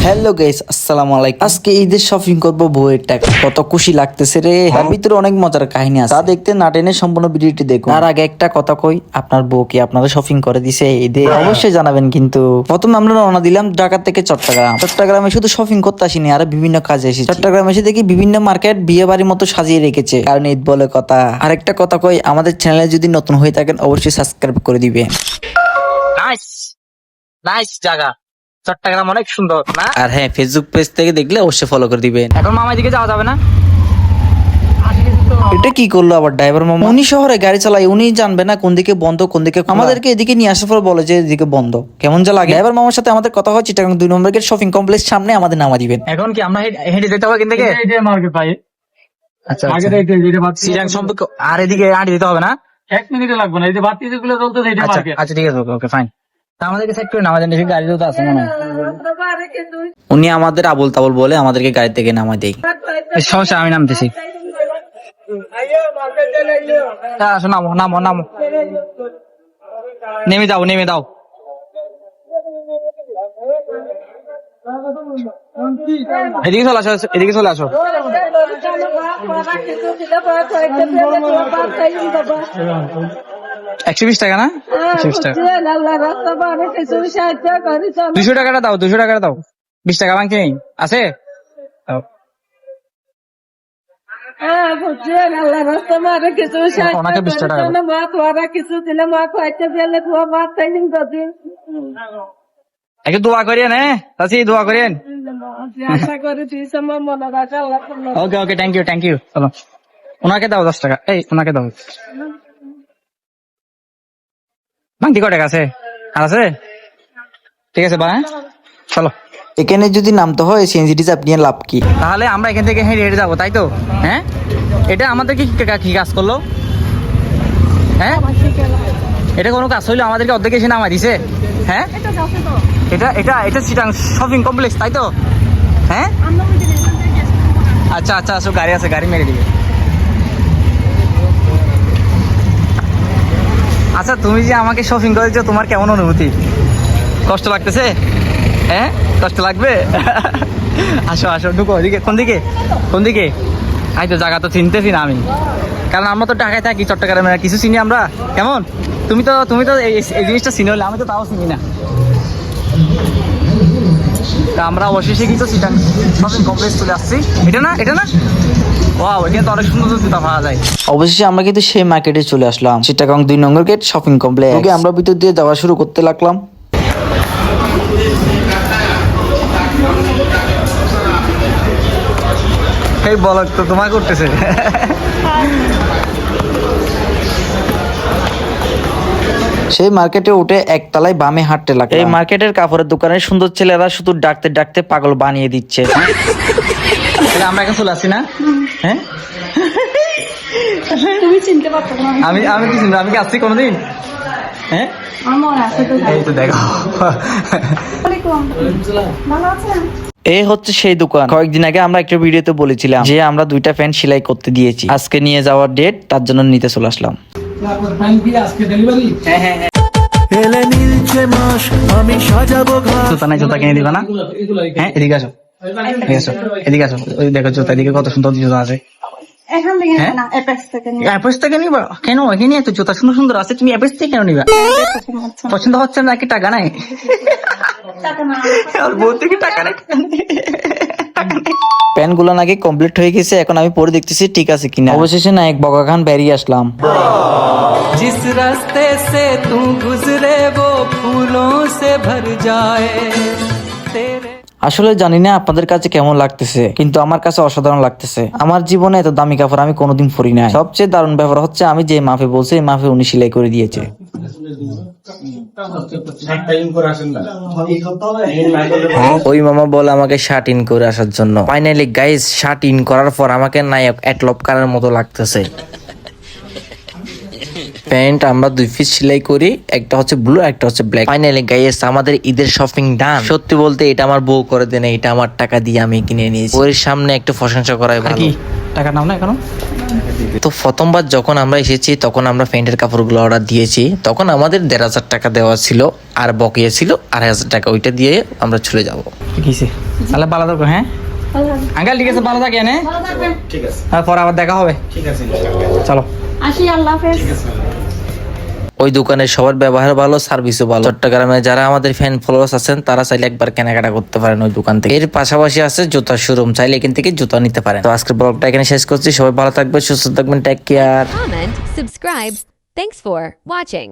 Hello guys, আসসালামু আলাইকুম। আজকে ঈদের শপিং করব বউয়ের টাকা। কত খুশি লাগতেছে রে। তার ভিতরে অনেক মজার কাহিনী আছে, তা দেখতে না টেনে সম্পূর্ণ ভিডিওটি দেখুন। তার আগে একটা কথা কই, আপনার বউ কি আপনাদের শপিং করে দিছে ঈদে? অবশ্যই জানাবেন। কিন্তু প্রথমে আমরা রওনা দিলাম ঢাকা থেকে চট্টগ্রাম। চট্টগ্রামে শুধু শপিং করতে আসিনি, আর বিভিন্ন কাজে এসেছি। চট্টগ্রামে এসে দেখি বিভিন্ন মার্কেট বিয়ে বাড়ির মতো সাজিয়ে রেখেছে, কারণ ঈদ বলে কথা। আরেকটা কথা কই, আমাদের চ্যানেলে যদি নতুন হয়ে থাকেন অবশ্যই সাবস্ক্রাইব করে দিবেন। নাইস নাইস জায়গা, চট্টগ্রাম অনেক সুন্দর না? আর হ্যাঁ, ফেসবুক পেজ থেকে দেখলে অবশ্যই ফলো করে দিবেন। এখন মামার দিকে যাওয়া যাবে না? এটা কি করলো আবার ড্রাইভার মামা? উনি শহরে গাড়ি চালায়, উনি জানবে না কোন দিকে বন্ধ কোন দিকে খোলা। আমাদেরকে এদিকে নিয়ে আসার পর বলে যে এদিকে বন্ধ। কেমন যা লাগে। ড্রাইভার মামার সাথে আমাদের কথা হয় চিটাগাং 2 নম্বর গেট শপিং কমপ্লেক্স সামনে আমাদের নামা দিবেন। এখন কি আমরা হেঁটে যেতে হবে এখান থেকে? মার্কেট ভাই আচ্ছা আগে সিরাং সম্পর্ক আর এদিকে আঁটি দিতে হবে না? 1 মিনিট লাগবে না, এই যে বাতি যেগুলো চলতেছে এটা আচ্ছা মার্কেট। আচ্ছা ঠিক আছে, ওকে ওকে ফাইন। তা আমাদেরকে সেট করে না, আমাদের দেশে গাড়ি তো আছে মনে হয়। উনি আমাদের আবল তাবল বলে আমাদেরকে গাড়ি থেকে নামা দেয়। এই সমস্যা, আমি নামতেছি। হ্যাঁ, আসো, নামো নামো নামো, নেমে দাও নেমে দাও। এদিকে চলে আসো, এদিকে চলে আসো। 120 টাকা না? 120 টাকা। 200 টাকাটা দাও, 200 টাকাটা দাও। 20 টাকা বাকি নেই, আছে? দাও। ওনাকে 20 টাকা দাও। একটু দোয়া করিয়েন, হ্যাঁ চাচি, দোয়া করিয়েন। ওকে ওকে, থ্যাংক ইউ থ্যাংক ইউ। চলো, ওনাকে দাও 10 টাকা। এই ওনাকে দাও। বাংটি কয় টাকা আছে? আর আছে? ঠিক আছে বা, হ্যাঁ চলো। এখানে যদি নামতে হয় সিএনজি আপনি লাভ কি? তাহলে আমরা এখান থেকে হেঁটে হেঁটে যাবো, তাই তো? হ্যাঁ, এটা আমাদেরকে কি কাজ করলো? হ্যাঁ, এটা কোনো কাজ হইলো? আমাদেরকে অর্ধেক এসে নামাই দিছে। হ্যাঁ, এটা এটা এটা চিটাং শপিং কমপ্লেক্স, তাই তো? হ্যাঁ, আচ্ছা আচ্ছা, আসো, গাড়ি আছে, গাড়ি মেরে দিবে। আচ্ছা, তুমি যে আমাকে শপিং করেছো, তোমার কেমন অনুভূতি? কষ্ট লাগতেছে? হ্যাঁ, কষ্ট লাগবে? আসো আসো, ঢুকো। ওদিকে কোন দিকে? কোন দিকে? আই তো, জায়গা তো চিনতেছি না আমি, কারণ আমরা তো ঢাকায় থাকি, চট্টগ্রামে কিছু চিনি আমরা। কেমন? তুমি তো এই জিনিসটা চিনি, হলে আমি তো তাও চিনি না। তা আমরা অবশেষে কিন্তু চিটাং শপিং কমপ্লেক্স চলে আসছি। এটা না, এটা না? ওয়াও, এখানে তো অনেক সুন্দর জুতা পাওয়া যায়। অবশেষে আমরা কিন্তু সেই মার্কেটে চলে আসলাম, চিটাগাং 2 নম্বর গেট শপিং কমপ্লেক্স। ওকে, আমরা ভিতর দিয়ে যাওয়া শুরু করতে লাগলাম। এই বলক তো তোমার করতেছে। সেই মার্কেটে উঠে একতলায় বামে হাঁটতে লাগলাম। এই মার্কেটের কাপড়ের দোকানে সুন্দর ছেলেরা শুধু ডাকতে ডাকতে পাগল বানিয়ে দিচ্ছে। তাহলে আমরা এখন চলে আসছি না? হ্যাঁ, তুমি চিনতে পারছো না? আমি আমি কি চিনবো? আমি কি আসছি কোনোদিন? হ্যাঁ, আমার আছে তো। এই তো দেখো। ওয়ালাইকুম। ভালো আছেন? এই হচ্ছে সেই দোকান। কয়েকদিন আগে আমরা একটা ভিডিওতে বলেছিলাম যে আমরা 2টা প্যান্ট সেলাই করতে দিয়েছি। আজকে নিয়ে যাওয়ার ডেট, তার জন্য নিতে চলে আসলাম। জুতা নাই, জুতা কিনে দিবা না? হ্যাঁ, এদিকে আসো, এদিকে আসো, এদিকে আসো। ওই দেখো জুতা, এদিকে কত সুন্দর জুতা আছে। এখান থেকে হ্যাঁ? না, অ্যাপেক্স থেকে নিয়ে। অ্যাপেস থেকে নিবা? কেন? এখানে এত জুতা সুন্দর সুন্দর আছে, তুমি অ্যাপেস থেকে কেন নিবা? পছন্দ হচ্ছে নাকি টাকা নাই? টাকা না। আর বউ থেকে টাকা নাই। প্যান্ট গুলো নাকি কমপ্লিট হয়ে গেছে, এখন আমি পরে দেখতেছি ঠিক আছে কিনা। অবশেষে না এক বকা খান বেরিয়ে আসলাম। जिस रास्ते से तू गुजरे वो फूलों से भर जाए तेरे। আসলে জানি না আপনাদের কাছে কেমন লাগতেছে, কিন্তু আমার কাছে অসাধারণ লাগতেছে। আমার জীবনে এত দামি কাপড় আমি কোনোদিন পরি নাই। সবচেয়ে দারুণ ব্যাপার হচ্ছে আমি যে মাপে বলছি এই মাপে উনি সেলাই করে দিয়েছে। ওই মামা বলে আমাকে শার্ট ইন করে আসার জন্য। ফাইনালি গাইস, শার্ট ইন করার পর আমাকে নায়ক এটলপ কারের মতো লাগতেছে। প্যান্ট আমরা 2 পিস সেলাই করি, একটা হচ্ছে ব্লু, একটা হচ্ছে ব্ল্যাক। ফাইনালি গাইস, আমাদের ঈদের শপিং ডান। সত্যি বলতে এটা আমার বউ করে দেয় না, এটা আমার টাকা দিয়ে আমি কিনে নিয়েছি। ওর সামনে একটু প্রশংসা করাই ভালো। টাকা নাও না এখনো? তো প্রথমবার যখন আমরা এসেছি তখন আমরা প্যান্টের কাপড়গুলো অর্ডার দিয়েছি, তখন আমাদের 1,500 টাকা দেওয়া ছিল আর বকেয়া ছিল 2,500 টাকা, ওইটা দিয়ে আমরা চলে যাব। কিসে তাহলে ভালো থাকো। হ্যাঁ আঙ্কেল ঠিক আছে, ভালো থাকেন। হ্যাঁ ভালো থাকবেন। তারপর আবার দেখা হবে। চলো। আসি, আল্লাহ হাফেজ। ওই দোকানের সবার ব্যবহার ভালো, সার্ভিসও ভালো। চট্টগ্রামে যারা আমাদের ফ্যান ফলোয়ার্স আছেন তারা চাইলে একবার কেনাকাটা করতে পারেন ওই দোকান থেকে। এর পাশাপাশি আছে জুতার শোরুম, চাইলে এখান থেকে জুতা নিতে পারেন। তো আজকের ব্লগটা এখানে শেষ করছি। সবাই ভালো থাকবেন, সুস্থ থাকবেন, take care. comment, subscribe. Thanks for watching.